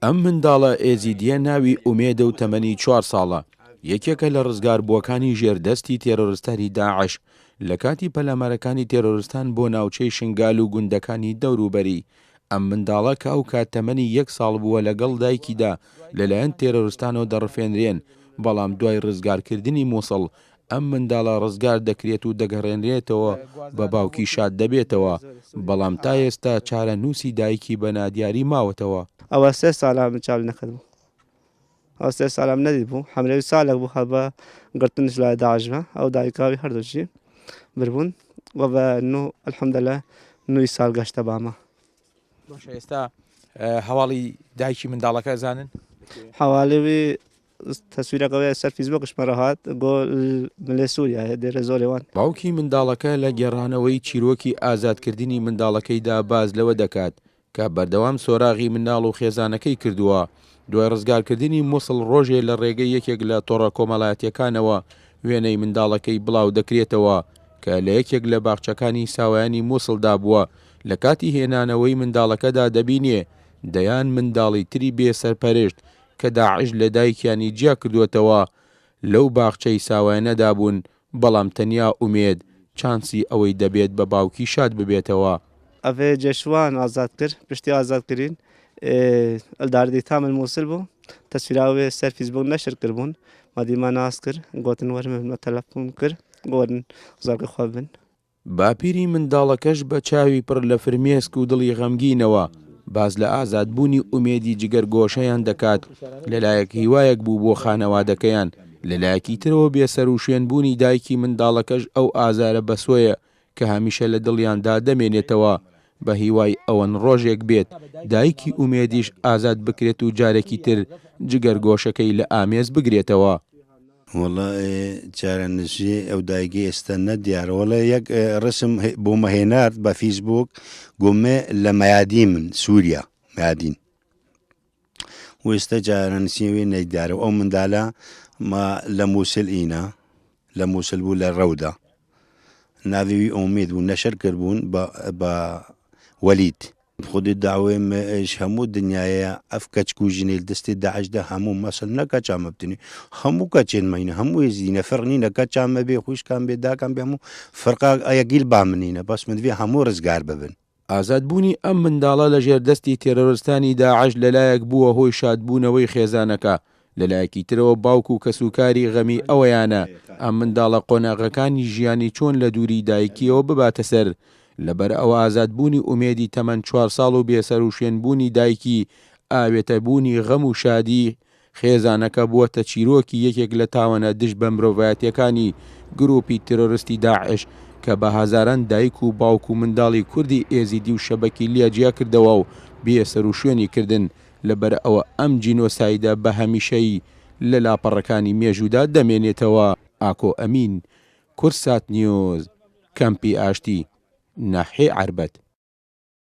ئەم منداڵە ئێزیدیە ناوی ئومێدە و تەمەنی 4 ساڵە، یەکێکە لە ڕزگاربووەکانی ژێردەستی تێرۆریستانی داعش لە کاتی پەلامارەکانی تێرۆریستان بۆ ناوچەی شنگال و گوندەکانی دەوروبەری. ئەم منداڵە کە ئەو کات تەمەنی 1 ساڵ بووە لەگەڵ دایکیدا لەلایەن تێرۆریستانەوە دەڕفێنرێن، بەڵام دوای ڕزگارکردنی مووسڵ ئەم منداڵە ڕزگار دەکرێت و دەگەڕێنرێتەوە بە باوکی شاد دەبێتەوە، بەڵام تا ئێستا چارە نووسی دایکی بە نادیاری ماوەتەوە. ئەوە 3 ساڵام چاو نەکردبوو، ئەو 3 ساڵام نەدی بوو، حملەوی ساڵێک بوو هەبە گرتنش لای داعشبە، ئەو دایکاوی هەردووچی بربوون و بە ئەلحەمدوللا 9 ساڵ گەشتە بامە. باشە ئێستا هەواڵی دایکی منداڵەکە زانن؟ حواڵەوی تەسویرەکەوەی سەر فیسبوکش مەڕەهات گۆ لێ سووریایە دێرە زۆرێوان. باوکی منداڵەکە لە گێڕانەوەی چیرۆکی ئازادکردنی منداڵەکەیدا باز لەوە دەکات کە بەردەوام سۆراغی منداڵ و خێزانەکەی کردووە. دوای ڕزگارکردنی مووسڵ ڕۆژێ لە ڕێگەی یەکێک لە تۆڕە کۆمەڵایەتیەکانەوە وێنەی منداڵەکەی بڵاو دەکرێتەوە کە لە یەکێک لە باخچەکانی ساوایانی مووسڵدا بووە. لە کاتی هێنانەوەی منداڵەکەدا دەبینێ دەیان منداڵی تری بێسەرپەرشت کە داعش لە دایکیانی جیا کردوێتەوە لەو باخچەی ساوایانەدا بوون، بەڵام تەنیا ئومێد چانسی ئەوەی دەبێت بە باوکی شاد ببێتەوە. ئەvê جێشوان ئازاد کرد، پشتی ئازادکردین ئەلداردی تام المووسڵ بوو، تەسویراوێ سەر فیسبوک نەشر کردبوون، مادیما ناز کرد گوتن وەرمە تەلەفۆن کرد گۆرن زارگە خوا بن. باپیری منداڵەکەش بە چاوی پڕ لە فرمێسک و دڵی غەمگینەوە باز لە ئازادبوونی ئومێدی جگەرگۆشەیان دەکات. لەلایەک هیوایەک بوو بۆ خانەوادەکەیان، لەلایەکی ترەوە بێسەر و شوێنبوونی دایکی منداڵەکەش ئەو ئازارە بەسۆیە کە هەمیشە لە دڵیاندا دەمێنێتەوە بە هیوای ئەوەن ڕۆژێک بێت دایکی ئومێدیش ئازاد بکرێت و جارێکی تر جگەرگۆشەکەی لە ئامێز بگرێتەوە. وڵا چارەنشی ئەو دایگی ئێستا نەدیارەوەڵە یەک ڕسم بۆ مەهێنات بە فیسبوک گومێ لە مەیادی من سووریا مادین وێستا جارەنسیوی نەیدارە ئەو منداڵە لە مووسڵ ئینە لە مووسڵ بوو لە ڕەودا ناویوی ئومید و نەشر کردبوون بە وەلید خودی داوێش هەموو دنیاە ئەف کەچکوژنێ دەستی داعشدا هەموو مەسل نەکە چامە بتنی هەموو کەچێن مەینە هەموو زیینە فەرنی نەکە چامە بێ خوشکان بێ داکان بێ هەموو فەرقا ئەیەگیل با منینە بەس مدوێ هەموو ڕزگار ببن. ئازادبوونی ئەم منداڵە لە ژێردەستی تێرۆریستانی داعش لەلایەک بووە هۆی شادبوونەوەی خێزانەکە، لەلایەکی ترەوە باوکو و کەسوکاری غەمی ئەوەیانە ئەم منداڵە قۆناغەکانی ژیانی چۆن لە دووری دایکیەوە بباتە سەر. لەبەر ئەوە ئازادبوونی ئومێدی تەمەەن 4 ساڵ و بێسەر و شوێنبوونی دایکی ئاوێتەبوونی غەم و شادی خێزانەکە بووەتە چیرۆکی یەکێک لە تاوەنە دژ بە مرۆڤایەتیەکانی گروپی تێرۆریستی داعش کە بە هەزاران دایک و باوک و منداڵی کوردی ئێزیدی و شەبەکی لیاجیا کردەوە و بێسەر و شوێنی کردن. لەبەر ئەوە ئەم جینۆسایدە بە هەمیشەی لە لاپەڕەکانی مێژوودا دەمێنێتەوە. ئاکۆ ئەمین، کورسات نیوز، کەمپی ئاشتی، ناحێ عەربەت.